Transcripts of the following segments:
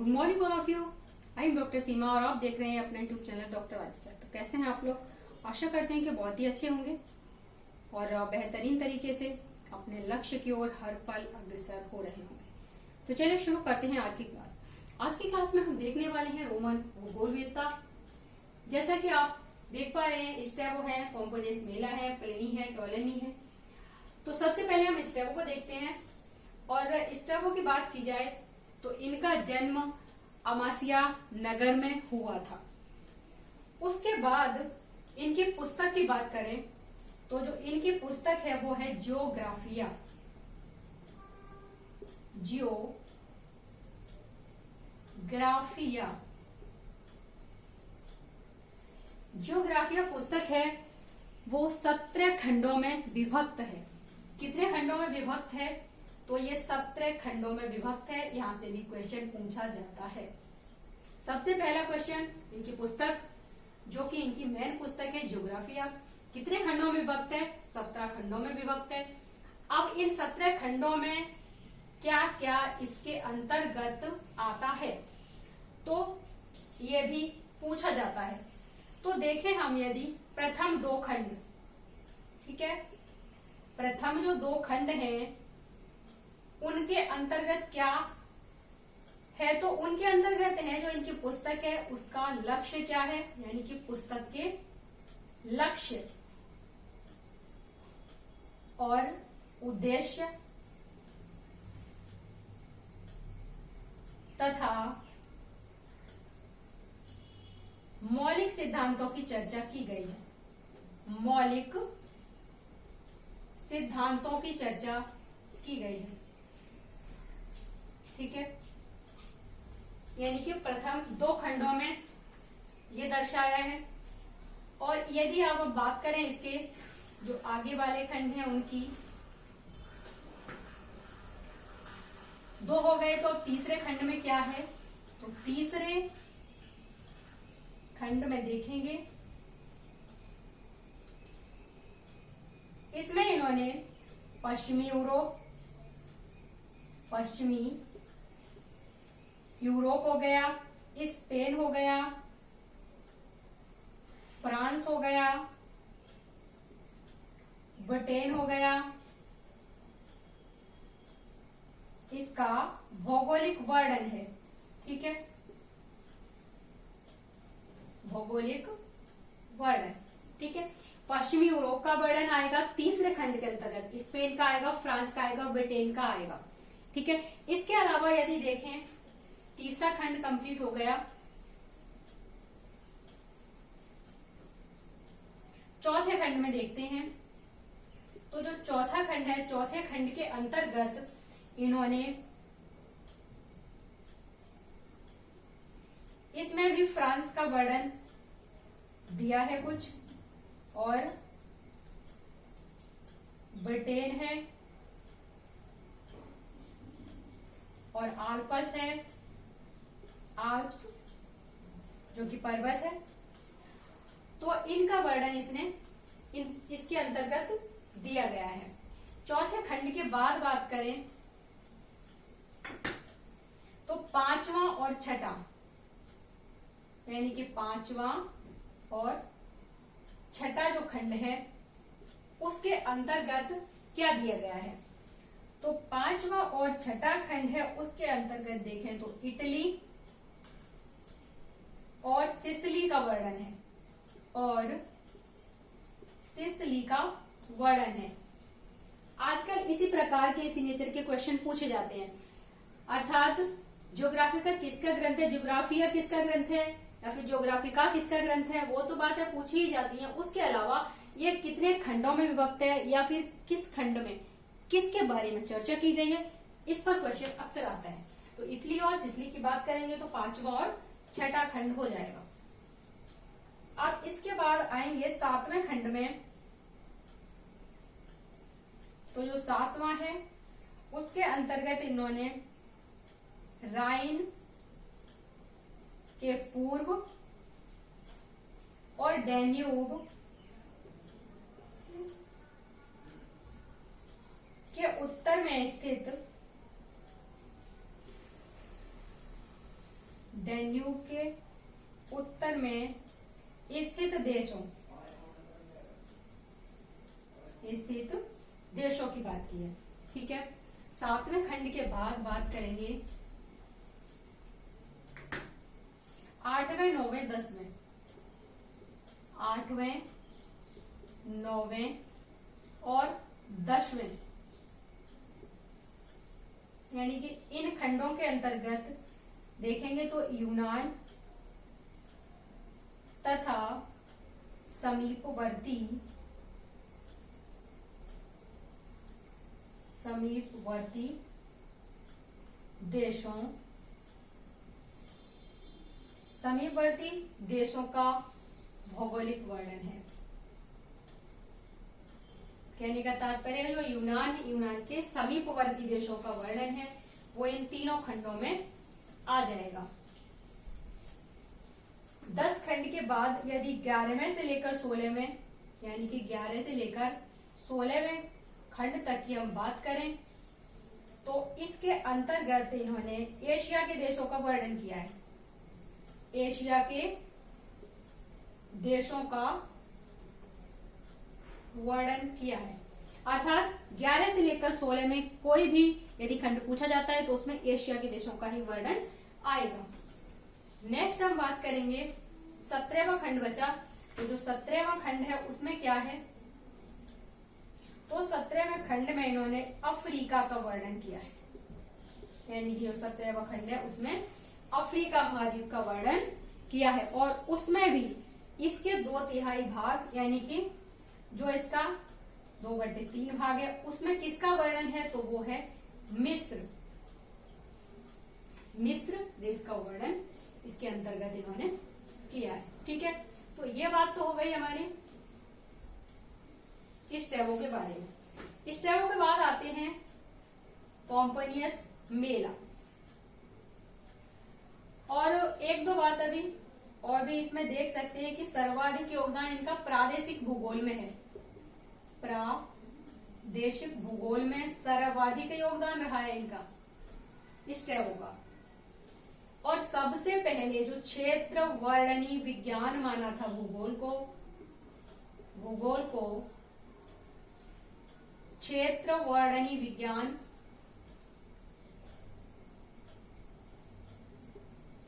Good morning all of you. I am doctor Seema और आप देख रहे हैं अपना यूट्यूब चैनल डॉक्टर आज सर। तो कैसे हैं आप लोग? आशा करते हैं कि बहुत ही अच्छे होंगे और बेहतरीन तरीके से अपने लक्ष्य की ओर हर पल अग्रसर हो रहे होंगे। तो चलिए शुरू करते हैं आज की क्लास। आज की क्लास में हम देखने वाले हैं रोमन भूगोलविद्ता। जैसा कि आप देख पा रहे हैं, स्टेबो है, पोम्पोनियस मेला है, प्लिनी है, टोलेमी है। तो सबसे पहले हम स्टेबो को देखते हैं। और स्टेबो की बात की जाए तो इनका जन्म अमासिया नगर में हुआ था। उसके बाद इनकी पुस्तक की बात करें तो जो इनकी पुस्तक है वो है जियोग्राफिया। जियोग्राफिया पुस्तक है वो 17 खंडों में विभक्त है। कितने खंडों में विभक्त है? तो ये 17 खंडों में विभक्त है। यहां से भी क्वेश्चन पूछा जाता है। सबसे पहला क्वेश्चन, इनकी पुस्तक जो कि इनकी मेन पुस्तक है जियोग्राफिया, कितने खंडों में विभक्त है? 17 खंडों में विभक्त है। अब इन 17 खंडों में क्या क्या इसके अंतर्गत आता है, तो ये भी पूछा जाता है। तो देखें हम, यदि प्रथम 2 खंड, ठीक है, प्रथम जो 2 खंड हैं उनके अंतर्गत क्या है, तो उनके अंतर्गत है जो इनकी पुस्तक है उसका लक्ष्य क्या है, यानी कि पुस्तक के लक्ष्य और उद्देश्य तथा मौलिक सिद्धांतों की चर्चा की गई है। मौलिक सिद्धांतों की चर्चा की गई है, ठीक है। यानी कि प्रथम 2 खंडों में ये दर्शाया है। और यदि आप अब बात करें इसके जो आगे वाले खंड हैं उनकी, 2 हो गए, तो तीसरे खंड में क्या है? तो तीसरे खंड में देखेंगे, इसमें इन्होंने पश्चिमी यूरोप हो गया, स्पेन हो गया, फ्रांस हो गया, ब्रिटेन हो गया, इसका भौगोलिक वर्णन है, ठीक है, भौगोलिक वर्णन, ठीक है। पश्चिमी यूरोप का वर्णन आएगा तीसरे खंड के अंतर्गत, स्पेन का आएगा, फ्रांस का आएगा, ब्रिटेन का आएगा, ठीक है। इसके अलावा यदि देखें, तीसरा खंड कंप्लीट हो गया, चौथे खंड में देखते हैं। तो जो चौथा खंड है, चौथे खंड के अंतर्गत इन्होंने इसमें भी फ्रांस का वर्णन दिया है कुछ, और ब्रिटेन है, और आल्प्स है, आल्प्स जो कि पर्वत है, तो इनका वर्णन इसने इसके अंतर्गत दिया गया है। चौथे खंड के बाद बात करें तो पांचवा और छठा, यानी कि पांचवा और छठा जो खंड है उसके अंतर्गत क्या दिया गया है? तो पांचवा और छठा खंड है, उसके अंतर्गत देखें तो इटली और सिसिली का वर्णन है, और सिसिली का वर्णन है। आजकल इसी प्रकार के इसी नेचर के क्वेश्चन पूछे जाते हैं। अर्थात ज्योग्राफी का किसका ग्रंथ है, ज्योग्राफिया किसका ग्रंथ है, या फिर ज्योग्राफी का किसका ग्रंथ है, वो तो बातें पूछी ही जाती हैं। उसके अलावा ये कितने खंडों में विभक्त है, या फिर किस खंड में किसके बारे में चर्चा की गई है, इस पर क्वेश्चन अक्सर आता है। तो इटली और सिसिली की बात करेंगे तो पांचवा और छठा खंड हो जाएगा। अब इसके बाद आएंगे 7वें खंड में। तो जो 7वां है उसके अंतर्गत इन्होंने राइन के पूर्व और डैन्यूब के उत्तर में स्थित डेन्यूब के उत्तर में स्थित देशों की बात की है। ठीक है, 7वें खंड के बाद बात करेंगे 8वें, 9वें, 10वें। 8वें, 9वें और 10वें, यानी कि इन खंडों के अंतर्गत देखेंगे तो यूनान तथा समीपवर्ती देशों का भौगोलिक वर्णन है। कहने का तात्पर्य जो यूनान के समीपवर्ती देशों का वर्णन है वो इन तीनों खंडों में आ जाएगा। 10 खंड के बाद यदि 11वें से लेकर 16वें, यानी कि 11 से लेकर 16वें खंड तक की हम बात करें तो इसके अंतर्गत इन्होंने एशिया के देशों का वर्णन किया है। एशिया के देशों का वर्णन किया है, अर्थात 11 से लेकर 16 में कोई भी यदि खंड पूछा जाता है तो उसमें एशिया के देशों का ही वर्णन आएगा। नेक्स्ट हम बात करेंगे 17वां खंड बचा। तो जो 17वां खंड है उसमें क्या है, तो 17वें खंड में इन्होंने अफ्रीका का वर्णन किया है, यानी कि जो 17वां खंड है उसमें अफ्रीका महाद्वीप का वर्णन किया है। और उसमें भी इसके 2/3 भाग, यानी कि जो इसका 2/3 भाग है उसमें किसका वर्णन है, तो वो है मिस्र देश का वर्णन इसके अंतर्गत इन्होंने किया है। ठीक है, तो ये बात तो हो गई हमारी स्टेवो के बारे में। स्टेवो के बाद आते हैं पोम्पोनियस मेला। और एक दो बात अभी और भी इसमें देख सकते हैं कि सर्वाधिक योगदान इनका प्रादेशिक भूगोल में है। प्रादेशिक भूगोल में सर्वाधिक योगदान रहा है इनका स्टेवो का। और सबसे पहले जो क्षेत्र वर्णनी विज्ञान माना था भूगोल को क्षेत्र वर्णनी विज्ञान,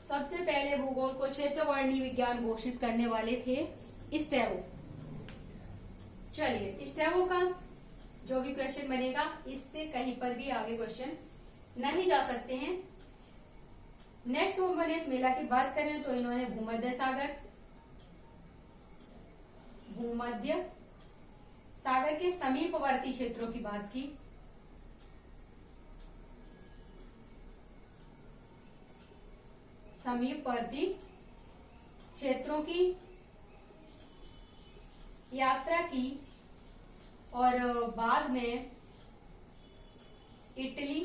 सबसे पहले भूगोल को क्षेत्र वर्णनी विज्ञान घोषित करने वाले थे स्टेवो। चलिए, स्टेवो का जो भी क्वेश्चन बनेगा इससे कहीं पर भी आगे क्वेश्चन नहीं जा सकते हैं। नेक्स्ट पोम्पोनियस मेला की बात करें तो इन्होंने भूमध्य सागर के समीपवर्ती क्षेत्रों की बात की। समीपवर्ती क्षेत्रों की यात्रा की और बाद में इटली,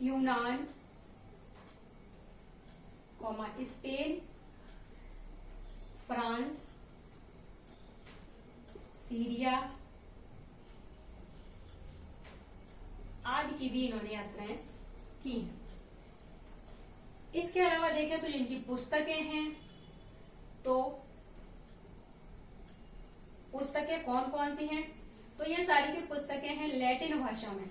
यूनान, स्पेन, फ्रांस, सीरिया आदि की भी इन्होंने यात्राएं की। इसके अलावा देखें तो जिनकी पुस्तकें हैं तो पुस्तकें कौन कौन सी हैं, तो ये सारी की पुस्तकें हैं लैटिन भाषा में।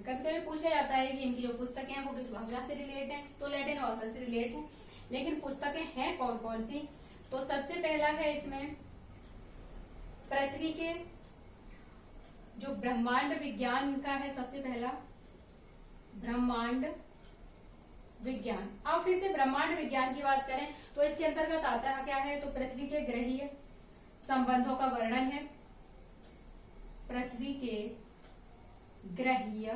कभी कभी पूछा जाता है कि इनकी जो पुस्तकें हैं वो किस भाषा से रिलेट है, तो लैटिन भाषा से रिलेट है। लेकिन पुस्तकें हैं कौन कौन सी, तो सबसे पहला है इसमें पृथ्वी के जो ब्रह्मांड विज्ञान का है, सबसे पहला ब्रह्मांड विज्ञान। अब फिर से ब्रह्मांड विज्ञान की बात करें तो इसके अंतर्गत आता है क्या है, तो पृथ्वी के ग्रहीय संबंधों का वर्णन है। पृथ्वी के ग्रहीय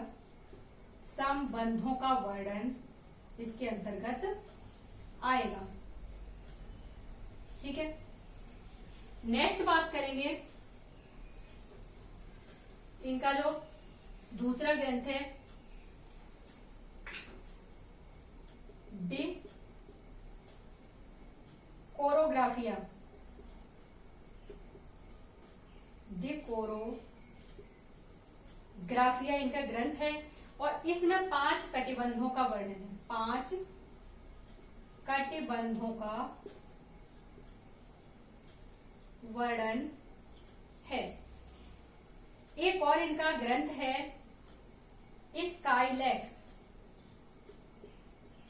संबंधों का वर्णन इसके अंतर्गत आएगा। ठीक है, नेक्स्ट बात करेंगे इनका जो दूसरा ग्रंथ है डी कोरोग्राफिया। ग्राफिया इनका ग्रंथ है और इसमें 5 कटिबंधों का वर्णन है। 5 कटिबंधों का वर्णन है। एक और इनका ग्रंथ है स्काईलैक्स,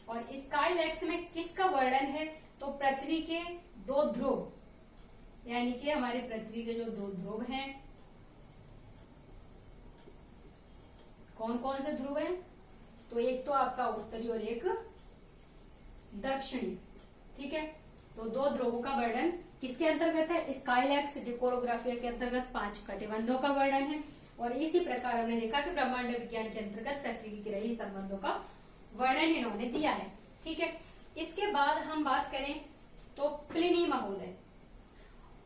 और स्काईलैक्स में किसका वर्णन है? तो पृथ्वी के 2 ध्रुव, यानी कि हमारे पृथ्वी के जो 2 ध्रुव हैं, कौन कौन से ध्रुव हैं? तो एक तो आपका उत्तरी और एक दक्षिणी, ठीक है। तो 2 ध्रुवों का वर्णन किसके अंतर्गत है? स्काईलैक्स डेकोरोग्राफिया के अंतर्गत 5 कटिबंधों का वर्णन है। और इसी प्रकार हमने देखा कि ब्रह्मांड विज्ञान के अंतर्गत पृथ्वी की ग्रही संबंधों का वर्णन इन्होंने दिया है, ठीक है। इसके बाद हम बात करें तो प्लिनी महोदय,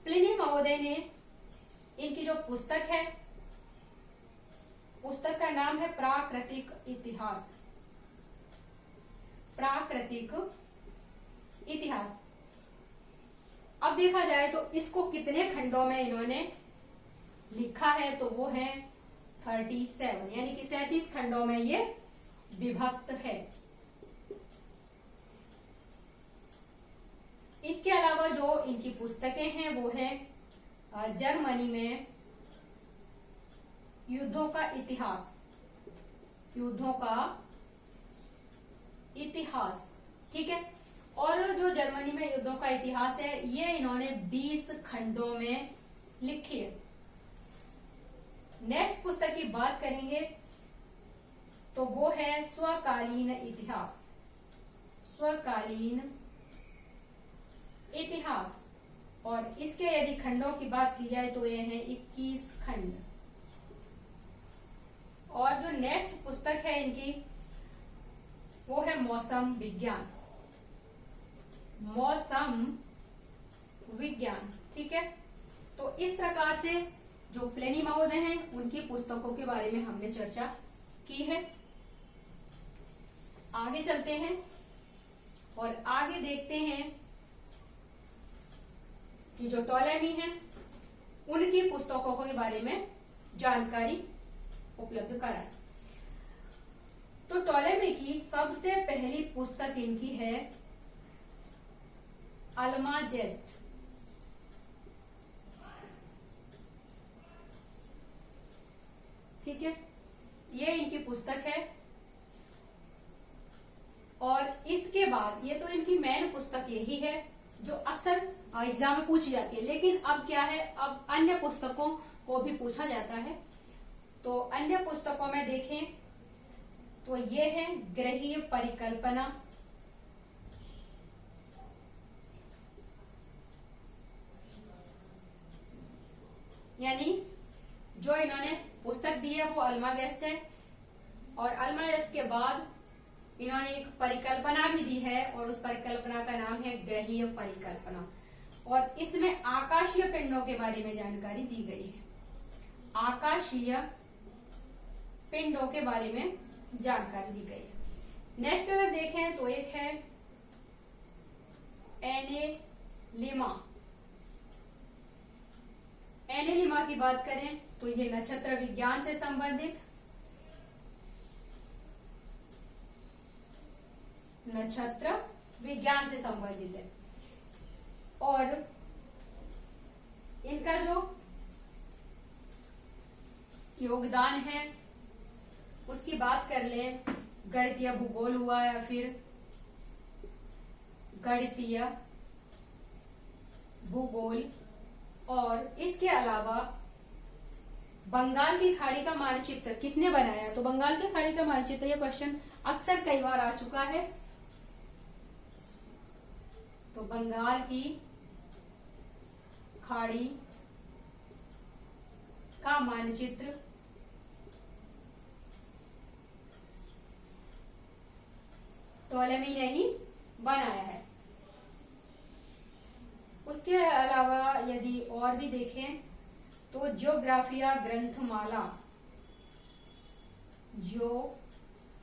प्लिनी महोदय ने इनकी जो पुस्तक है, पुस्तक का नाम है प्राकृतिक इतिहास। प्राकृतिक इतिहास। अब देखा जाए तो इसको कितने खंडों में इन्होंने लिखा है? तो वो है 37, यानी कि 37 खंडों में ये विभक्त है। इसके अलावा जो इनकी पुस्तकें हैं वो है जर्मनी में युद्धों का इतिहास, युद्धों का इतिहास, ठीक है। और जो जर्मनी में युद्धों का इतिहास है ये इन्होंने 20 खंडों में लिखी है। नेक्स्ट पुस्तक की बात करेंगे तो वो है स्वकालीन इतिहास, स्वकालीन इतिहास। और इसके यदि खंडों की बात की जाए तो ये है 21 खंड। और जो नेक्स्ट पुस्तक है इनकी वो है मौसम विज्ञान, मौसम विज्ञान, ठीक है। तो इस प्रकार से जो प्लिनी महोदय हैं उनकी पुस्तकों के बारे में हमने चर्चा की है। आगे चलते हैं और आगे देखते हैं कि जो टॉलेमी हैं उनकी पुस्तकों के बारे में जानकारी उपलब्ध कराए। तो टॉलेमी की सबसे पहली पुस्तक इनकी है अल्माजेस्ट, ठीक है। ये इनकी पुस्तक है। और इसके बाद ये तो इनकी मेन पुस्तक यही है जो अक्सर एग्जाम में पूछी जाती है। लेकिन अब क्या है, अब अन्य पुस्तकों को भी पूछा जाता है। तो अन्य पुस्तकों में देखें तो ये है ग्रहीय परिकल्पना, यानी जो इन्होंने पुस्तक दी है वो अल्माजेस्ट है। और अल्माजेस्ट के बाद इन्होंने एक परिकल्पना भी दी है और उस परिकल्पना का नाम है ग्रहीय परिकल्पना। और इसमें आकाशीय पिंडों के बारे में जानकारी दी गई है। आकाशीय पिंडों के बारे में जानकारी दी गई है। नेक्स्ट अगर देखें तो एक है एनेलिमा। एनेलिमा की बात करें तो ये नक्षत्र विज्ञान से संबंधित, नक्षत्र विज्ञान से संबंधित है। और इनका जो योगदान है उसकी बात कर लें, गणितीय भूगोल हुआ या फिर गणितीय भूगोल। और इसके अलावा बंगाल की खाड़ी का मानचित्र किसने बनाया? तो बंगाल की खाड़ी का मानचित्र, यह क्वेश्चन अक्सर कई बार आ चुका है। तो बंगाल की खाड़ी का मानचित्र टॉलेमी ने ही बनाया है। उसके अलावा यदि और भी देखें तो ज्योग्राफिया ग्रंथमाला, ज्योग्राफिया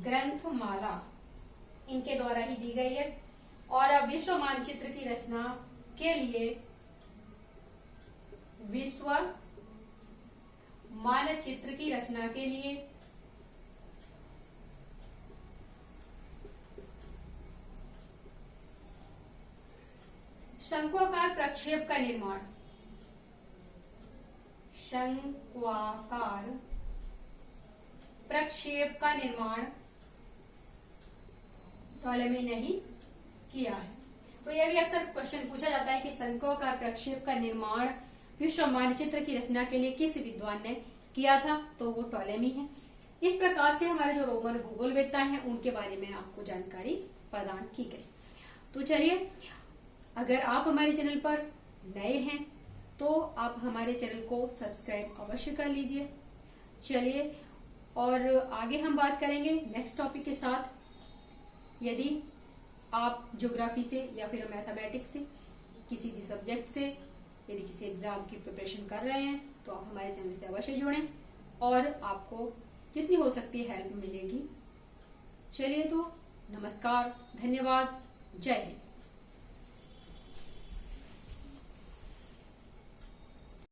ग्रंथमाला इनके द्वारा ही दी गई है। और अब विश्व मानचित्र की रचना के लिए विश्व मानचित्र की रचना के लिए शंक्वाकार प्रक्षेप का निर्माण, शंक्वाकार प्रक्षेप का निर्माण टॉलेमी ने ही किया है। तो यह भी अक्सर क्वेश्चन पूछा जाता है कि शंक्वाकार प्रक्षेप का निर्माण विश्व मानचित्र की रचना के लिए किस विद्वान ने किया था, तो वो टॉलेमी है। इस प्रकार से हमारे जो रोमन भूगोलवेत्ता हैं उनके बारे में आपको जानकारी प्रदान की गई। तो चलिए, अगर आप हमारे चैनल पर नए हैं तो आप हमारे चैनल को सब्सक्राइब अवश्य कर लीजिए। चलिए, और आगे हम बात करेंगे नेक्स्ट टॉपिक के साथ। यदि आप ज्योग्राफी से या फिर मैथमेटिक्स से, किसी भी सब्जेक्ट से यदि किसी एग्जाम की प्रिपरेशन कर रहे हैं तो आप हमारे चैनल से अवश्य जुड़ें और आपको जितनी हो सकती है हेल्प मिलेगी। चलिए, तो नमस्कार, धन्यवाद, जय हिंद।